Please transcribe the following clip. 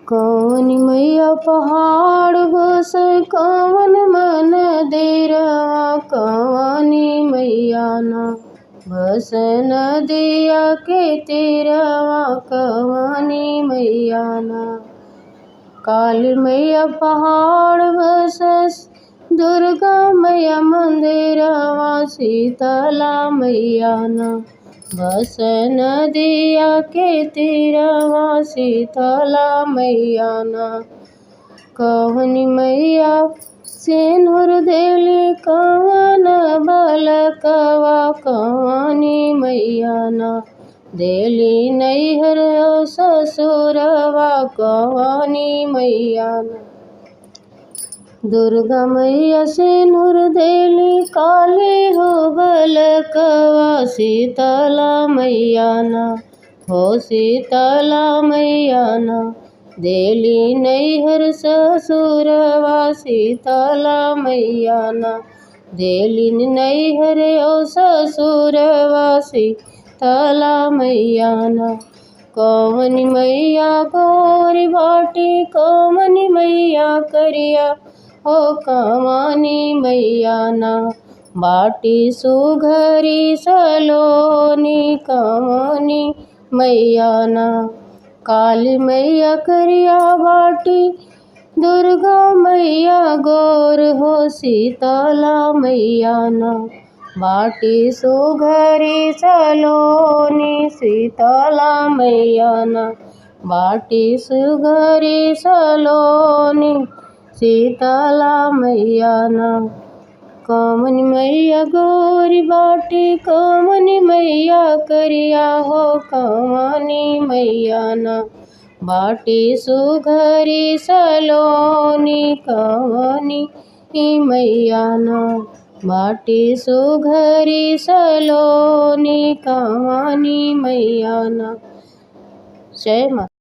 कौन मैया पहाड़ बस कौन मन देरवा कौनी मैया ना बस नदिया के तीरवा कौनी मैया ना। काली मैया पहाड़ बस दुर्गा मैया मंदिरवा शीतला मैया ना बस नदिया के तीरवा शीतला मैया ना। कौनी मैया सिंदूर देली कौन बलकवा कौनी मैया ना देली नैहर ससुरवा कौनी मैया ना। दुर्गा मैया सिंदूर देली काली हो बलकवा शीतला मैया ना हो शीतला मैया ना देली नैहर ससुरवा शीतला मैया ना देली नैहर ससुरवा शीतला मैया ना। कौन मैया गोरी बाटी कौन मैया करिया हो कौनी मैया ना बाटी सुघरी सलोनी कौनी मैया ना। काली मैया करिया बाटी दुर्गा मैया गोर हो शीतला मैया ना बाटी सुघरी सलोनी शीतला मैया ना बाटी सुघरी सलोनी शीतला मैया ना। कौन मैया गोरी बाटी कौन मैया करिया हो कौनी मैया ना बाटी सुघरी सलोनी कौनी मैया ना बाटी सुघरी सलोनी कौनी मैया ना। जय माता।